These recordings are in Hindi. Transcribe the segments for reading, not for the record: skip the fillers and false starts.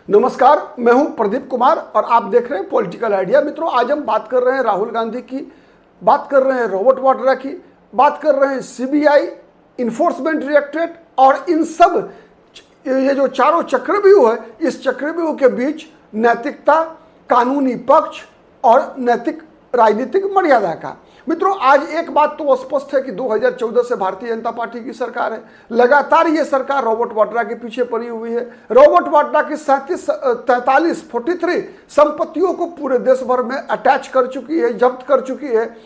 नमस्कार, मैं हूं प्रदीप कुमार और आप देख रहे हैं पॉलिटिकल आइडिया। मित्रों, आज हम बात कर रहे हैं राहुल गांधी की, बात कर रहे हैं रॉबर्ट वाड्रा की, बात कर रहे हैं सीबीआई, इन्फोर्समेंट डायरेक्टरेट और इन सब ये जो चारों चक्रव्यूह है, इस चक्रव्यूह के बीच नैतिकता, कानूनी पक्ष और नैतिक राजनीतिक मर्यादा का। मित्रों, आज एक बात तो स्पष्ट है कि 2014 से भारतीय जनता पार्टी की सरकार है। लगातार ये सरकार रॉबर्ट वाड्रा के पीछे पड़ी हुई है। रॉबर्ट वाड्रा की 43 संपत्तियों को पूरे देश भर में अटैच कर चुकी है, जब्त कर चुकी है।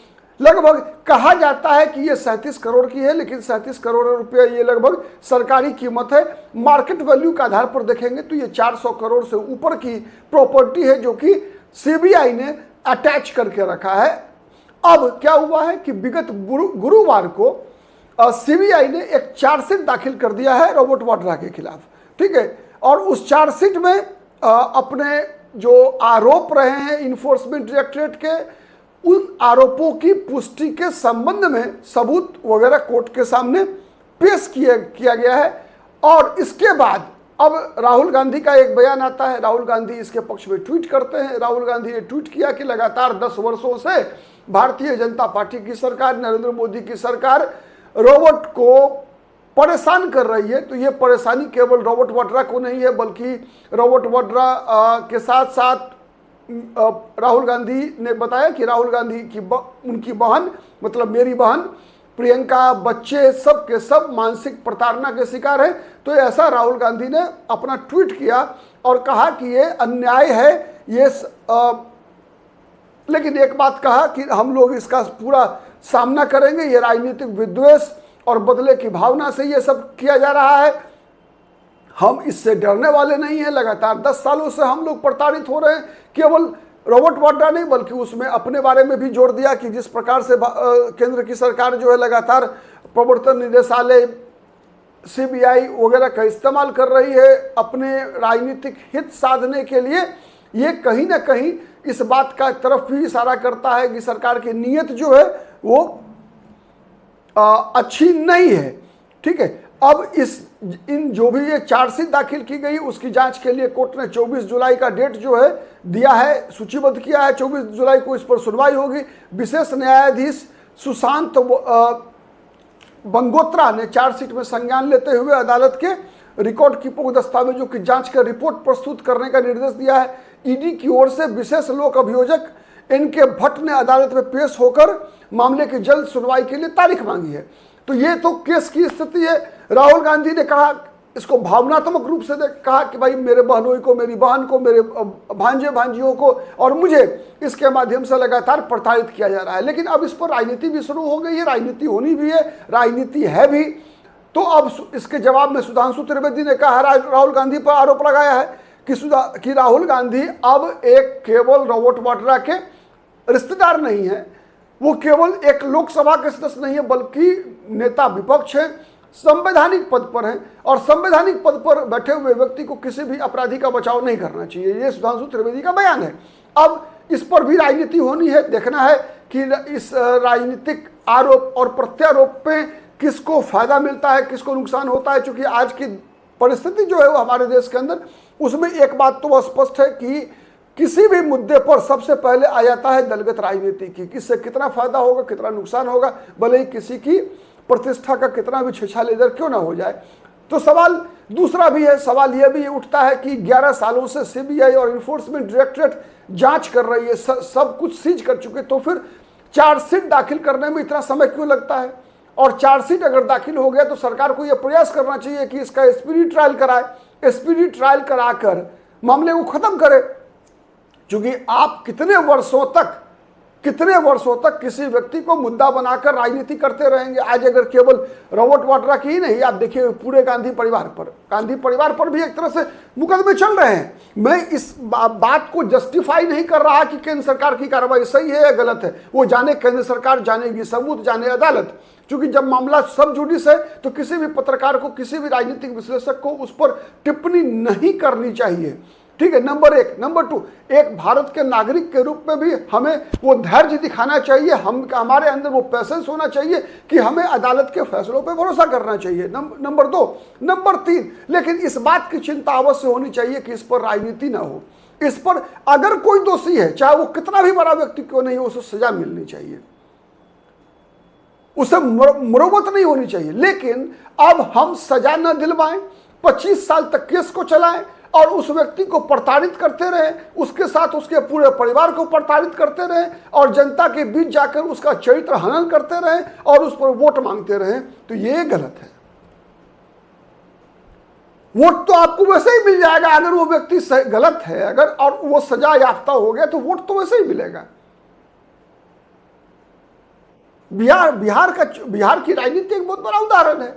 लगभग कहा जाता है कि ये 37 करोड़ की है, लेकिन 37 करोड़ रुपये ये लगभग सरकारी कीमत है। मार्केट वैल्यू के आधार पर देखेंगे तो ये 400 करोड़ से ऊपर की प्रॉपर्टी है, जो कि सीबीआई ने अटैच करके रखा है। अब क्या हुआ है कि विगत गुरुवार को सीबीआई ने एक चार्जशीट दाखिल कर दिया है रॉबर्ट वाड्रा के खिलाफ, ठीक है। और उस चार्जशीट में अपने जो आरोप रहे हैं इन्फोर्समेंट डायरेक्टरेट के, उन आरोपों की पुष्टि के संबंध में सबूत वगैरह कोर्ट के सामने पेश किया गया है। और इसके बाद अब राहुल गांधी का एक बयान आता है। राहुल गांधी इसके पक्ष में ट्वीट करते हैं। राहुल गांधी ने ट्वीट किया कि लगातार 10 वर्षों से भारतीय जनता पार्टी की सरकार, नरेंद्र मोदी की सरकार रॉबर्ट को परेशान कर रही है। तो ये परेशानी केवल रॉबर्ट वाड्रा को नहीं है, बल्कि रॉबर्ट वाड्रा के साथ साथ राहुल गांधी ने बताया कि राहुल गांधी की उनकी बहन, मतलब मेरी बहन प्रियंका, बच्चे सब के सब मानसिक प्रताड़ना के शिकार हैं। तो ऐसा राहुल गांधी ने अपना ट्वीट किया और कहा कि ये अन्याय है। ये लेकिन एक बात कहा कि हम लोग इसका पूरा सामना करेंगे। ये राजनीतिक विद्वेष और बदले की भावना से ये सब किया जा रहा है। हम इससे डरने वाले नहीं हैं। लगातार 10 सालों से हम लोग प्रताड़ित हो रहे हैं। केवल रॉबर्ट वाड्रा नहीं, बल्कि उसमें अपने बारे में भी जोड़ दिया कि जिस प्रकार से केंद्र की सरकार जो है लगातार प्रवर्तन निदेशालय, सीबीआई वगैरह का इस्तेमाल कर रही है अपने राजनीतिक हित साधने के लिए, ये कहीं ना कहीं इस बात का तरफ भी इशारा करता है कि सरकार की नीयत जो है वो अच्छी नहीं है, ठीक है। अब इन जो भी ये चार्जशीट दाखिल की गई, उसकी जांच के लिए कोर्ट ने 24 जुलाई का डेट जो है दिया है, सूचीबद्ध किया है। 24 जुलाई को इस पर सुनवाई होगी। विशेष न्यायाधीश सुशांत बंगोत्रा ने चार्जशीट में संज्ञान लेते हुए अदालत के रिकॉर्ड कीपिंग दस्तावेजों की जांच कर रिपोर्ट प्रस्तुत करने का निर्देश दिया है। ईडी की ओर से विशेष लोक अभियोजक एनके भट्ट ने अदालत में पेश होकर मामले की जल्द सुनवाई के लिए तारीख मांगी है। तो ये तो केस की स्थिति है। राहुल गांधी ने कहा, इसको भावनात्मक रूप से कहा कि भाई मेरे बहनोई को, मेरी बहन को, मेरे भांजे भांजियों को और मुझे इसके माध्यम से लगातार प्रताड़ित किया जा रहा है। लेकिन अब इस पर राजनीति भी शुरू हो गई है। राजनीति होनी भी है, राजनीति है भी। तो अब इसके जवाब में सुधांशु त्रिवेदी ने कहा, राहुल गांधी पर आरोप लगाया है कि राहुल गांधी अब एक केवल रॉबर्ट वाड्रा के रिश्तेदार नहीं है, वो केवल एक लोकसभा के सदस्य नहीं है, बल्कि नेता विपक्ष है, संवैधानिक पद पर है। और संवैधानिक पद पर बैठे हुए व्यक्ति को किसी भी अपराधी का बचाव नहीं करना चाहिए। ये सुधांशु त्रिवेदी का बयान है। अब इस पर भी राजनीति होनी है। देखना है कि इस राजनीतिक आरोप और प्रत्यारोप पे किसको फायदा मिलता है, किसको नुकसान होता है। क्योंकि आज की परिस्थिति जो है वो हमारे देश के अंदर, उसमें एक बात तो स्पष्ट है कि किसी भी मुद्दे पर सबसे पहले आ जाता है दलगत राजनीति की। किससे कितना फायदा होगा, कितना नुकसान होगा, भले ही किसी की प्रतिष्ठा का कितना भी छेछालेदर क्यों ना हो जाए। तो सवाल दूसरा भी है। सवाल यह भी उठता है कि 11 सालों से सीबीआई और इन्फोर्समेंट डायरेक्टरेट जांच कर रही है, सब कुछ सीज कर चुके, तो फिर चार्जशीट दाखिल करने में इतना समय क्यों लगता है। और चार्जशीट अगर दाखिल हो गया तो सरकार को यह प्रयास करना चाहिए कि इसका स्पीडी ट्रायल कराए, स्पीडी ट्रायल कराकर मामले को खत्म करे। क्योंकि आप कितने वर्षों तक किसी व्यक्ति को मुद्दा बनाकर राजनीति करते रहेंगे। आज अगर केवल रॉबर्ट वाड्रा की ही नहीं, आप देखिए पूरे गांधी परिवार पर भी एक तरह से मुकदमे चल रहे हैं। मैं इस बात को जस्टिफाई नहीं कर रहा कि केंद्र सरकार की कार्रवाई सही है या गलत है। वो जाने केंद्र सरकार, जानेगी सबूत, जाने अदालत। क्योंकि जब मामला सब जुडिस है तो किसी भी पत्रकार को, किसी भी राजनीतिक विश्लेषक को उस पर टिप्पणी नहीं करनी चाहिए। ठीक है, नंबर 1। नंबर 2, एक भारत के नागरिक के रूप में भी हमें वो धैर्य दिखाना चाहिए, हमारे अंदर वो पैसेंस होना चाहिए कि हमें अदालत के फैसलों पे भरोसा करना चाहिए। नंबर 2। नंबर 3, लेकिन इस बात की चिंता अवश्य होनी चाहिए कि इस पर राजनीति ना हो। इस पर अगर कोई दोषी है, चाहे वो कितना भी बड़ा व्यक्ति क्यों नहीं हो, उसे सजा मिलनी चाहिए, उसे मुरव्वत नहीं होनी चाहिए। लेकिन अब हम सजा न दिलवाएं, 25 साल तक केस को चलाएं और उस व्यक्ति को प्रताड़ित करते रहे, उसके साथ उसके पूरे परिवार को प्रताड़ित करते रहे और जनता के बीच जाकर उसका चरित्र हनन करते रहे और उस पर वोट मांगते रहे, तो ये गलत है। वोट तो आपको वैसे ही मिल जाएगा अगर वो व्यक्ति गलत है, अगर और वो सजा याफ्ता हो गया तो वोट तो वैसे ही मिलेगा। बिहार की राजनीति एक बहुत बड़ा उदाहरण है।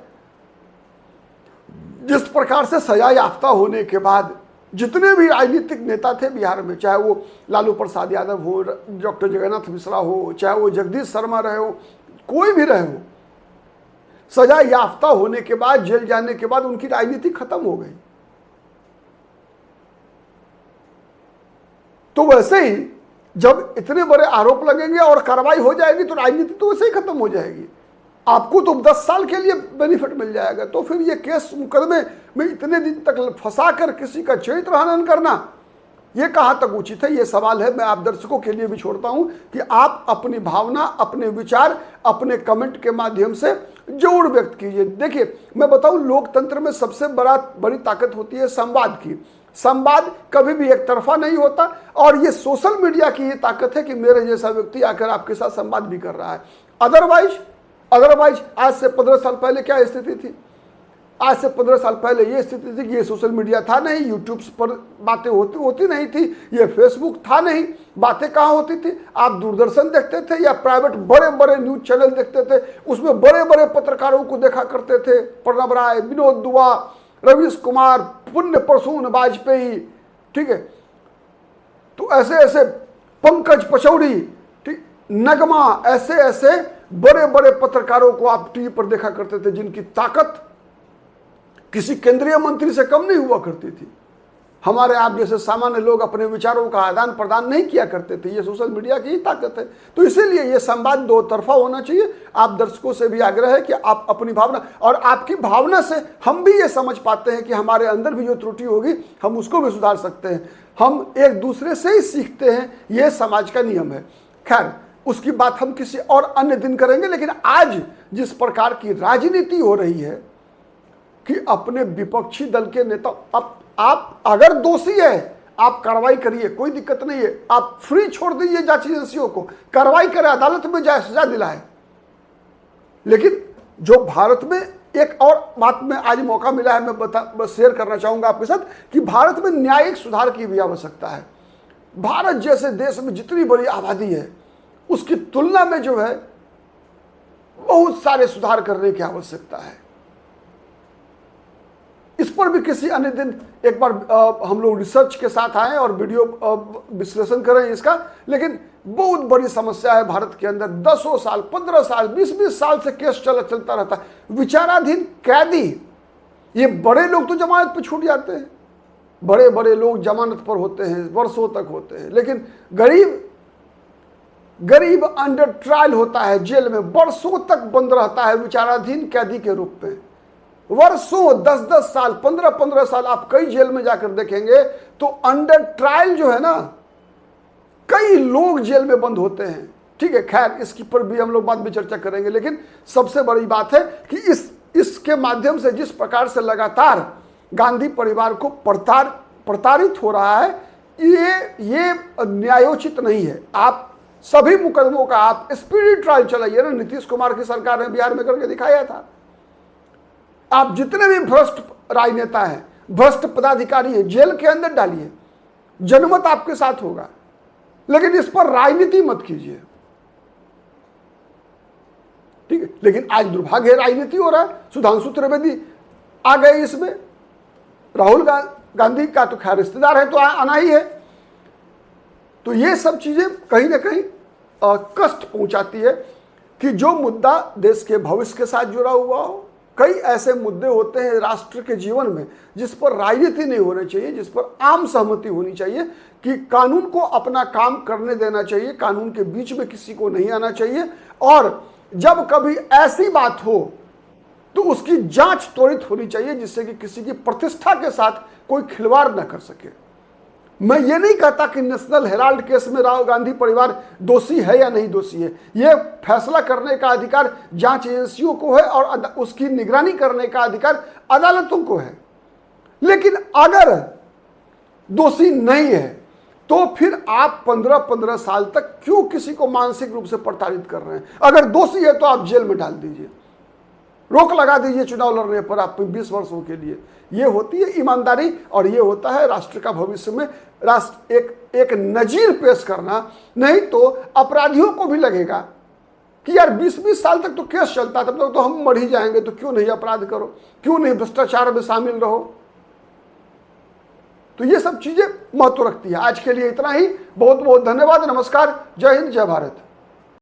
जिस प्रकार से सजा याफ्ता होने के बाद जितने भी राजनीतिक नेता थे बिहार में, चाहे वो लालू प्रसाद यादव हो, डॉक्टर जगन्नाथ मिश्रा हो, चाहे वो जगदीश शर्मा रहे हो, कोई भी रहे हो, सजा याफ्ता होने के बाद, जेल जाने के बाद उनकी राजनीति खत्म हो गई। तो वैसे ही जब इतने बड़े आरोप लगेंगे और कार्रवाई हो जाएगी तो राजनीति तो वैसे ही खत्म हो जाएगी। आपको तो 10 साल के लिए बेनिफिट मिल जाएगा। तो फिर ये केस मुकदमे में इतने दिन तक फंसाकर किसी का चरित्र हनन करना, ये कहाँ तक उचित है? ये सवाल है। मैं आप दर्शकों के लिए भी छोड़ता हूं कि आप अपनी भावना, अपने विचार, अपने कमेंट के माध्यम से जरूर व्यक्त कीजिए। देखिए, मैं बताऊं, लोकतंत्र में सबसे बड़ी ताकत होती है संवाद की। संवाद कभी भी एक तरफा नहीं होता और ये सोशल मीडिया की ये ताकत है कि मेरे जैसा व्यक्ति आकर आपके साथ संवाद भी कर रहा है। अदरवाइज आज से 15 साल पहले क्या स्थिति थी? आज से 15 साल पहले ये स्थिति थी कि ये सोशल मीडिया था नहीं, यूट्यूब पर बातें होती नहीं थी, ये फेसबुक था नहीं, बातें कहाँ होती थी? आप दूरदर्शन देखते थे या प्राइवेट बड़े बड़े न्यूज चैनल देखते थे, उसमें बड़े बड़े पत्रकारों को देखा करते थे, प्रणब राय, विनोद दुआ, रवीश कुमार, पुण्य प्रसून वाजपेयी, ठीक है, तो ऐसे ऐसे पंकज पचौड़ी, ठीक, नगमा, ऐसे ऐसे बड़े बड़े पत्रकारों को आप टीवी पर देखा करते थे जिनकी ताकत किसी केंद्रीय मंत्री से कम नहीं हुआ करती थी। हमारे आप जैसे सामान्य लोग अपने विचारों का आदान प्रदान नहीं किया करते थे। ये सोशल मीडिया की ही ताकत है। तो इसीलिए ये संवाद दो तरफा होना चाहिए। आप दर्शकों से भी आग्रह है कि आप अपनी भावना, और आपकी भावना से हम भी ये समझ पाते हैं कि हमारे अंदर भी जो त्रुटि होगी हम उसको भी सुधार सकते हैं। हम एक दूसरे से ही सीखते हैं, ये समाज का नियम है। खैर, उसकी बात हम किसी और अन्य दिन करेंगे। लेकिन आज जिस प्रकार की राजनीति हो रही है कि अपने विपक्षी दल के नेता, आप अगर दोषी है आप कार्रवाई करिए, कोई दिक्कत नहीं है, आप फ्री छोड़ दीजिए जांच एजेंसियों को, कार्रवाई करें, अदालत में जाए, सजा दिलाए। लेकिन जो भारत में एक और बात में आज मौका मिला है, मैं बस शेयर करना चाहूंगा आपके साथ कि भारत में न्यायिक सुधार की भी आवश्यकता है। भारत जैसे देश में जितनी बड़ी आबादी है उसकी तुलना में जो है बहुत सारे सुधार करने की आवश्यकता है। इस पर भी किसी अन्य दिन एक बार हम लोग रिसर्च के साथ आए और वीडियो विश्लेषण करें इसका। लेकिन बहुत बड़ी समस्या है भारत के अंदर, 10 साल, 15 साल, 20-20 साल से केस चलता रहता है। विचाराधीन कैदी, ये बड़े लोग तो जमानत पर छूट जाते हैं, बड़े बड़े लोग जमानत पर होते हैं, वर्षों तक होते हैं। लेकिन गरीब अंडर ट्रायल होता है, जेल में वर्षों तक बंद रहता है विचाराधीन कैदी के रूप में। वर्षों, 10-10 साल, 15-15 साल आप कई जेल में जाकर देखेंगे तो अंडर ट्रायल जो है ना, कई लोग जेल में बंद होते हैं। ठीक है, खैर इसकी पर भी हम लोग बाद में चर्चा करेंगे। लेकिन सबसे बड़ी बात है कि इसके माध्यम से जिस प्रकार से लगातार गांधी परिवार को प्रताड़ित हो रहा है, ये न्यायोचित नहीं है। आप सभी मुकदमों का आप स्पीडी ट्रायल चलाइए ना, नीतीश कुमार की सरकार ने बिहार में करके दिखाया था। आप जितने भी भ्रष्ट राजनेता हैं, भ्रष्ट पदाधिकारी हैं, जेल के अंदर डालिए, जनमत आपके साथ होगा। लेकिन इस पर राजनीति मत कीजिए, ठीक है। लेकिन आज दुर्भाग्य राजनीति हो रहा है। सुधांशु त्रिवेदी आ गए इसमें, राहुल गांधी का तो खैर रिश्तेदार है तो आना ही है। तो ये सब चीजें कहीं ना कहीं कष्ट पहुंचाती है कि जो मुद्दा देश के भविष्य के साथ जुड़ा हुआ हो, कई ऐसे मुद्दे होते हैं राष्ट्र के जीवन में जिस पर राजनीति नहीं होनी चाहिए, जिस पर आम सहमति होनी चाहिए कि कानून को अपना काम करने देना चाहिए, कानून के बीच में किसी को नहीं आना चाहिए। और जब कभी ऐसी बात हो तो उसकी जांच त्वरित होनी चाहिए जिससे कि किसी की प्रतिष्ठा के साथ कोई खिलवाड़ न कर सके। मैं ये नहीं कहता कि नेशनल हेराल्ड केस में राहुल गांधी परिवार दोषी है या नहीं दोषी है, ये फैसला करने का अधिकार जांच एजेंसियों को है और उसकी निगरानी करने का अधिकार अदालतों को है। लेकिन अगर दोषी नहीं है तो फिर आप 15-15 साल तक क्यों किसी को मानसिक रूप से प्रताड़ित कर रहे हैं? अगर दोषी है तो आप जेल में डाल दीजिए, रोक लगा दीजिए चुनाव लड़ने पर आप 20 वर्षों के लिए। ये होती है ईमानदारी और ये होता है राष्ट्र का भविष्य में राष्ट्र एक नजीर पेश करना। नहीं तो अपराधियों को भी लगेगा कि यार 20-20 साल तक तो केस चलता, तब तक तो हम मर ही जाएंगे, तो क्यों नहीं अपराध करो, क्यों नहीं भ्रष्टाचार में शामिल रहो। तो ये सब चीजें महत्व रखती है। आज के लिए इतना ही, बहुत बहुत धन्यवाद, नमस्कार, जय हिंद, जय भारत।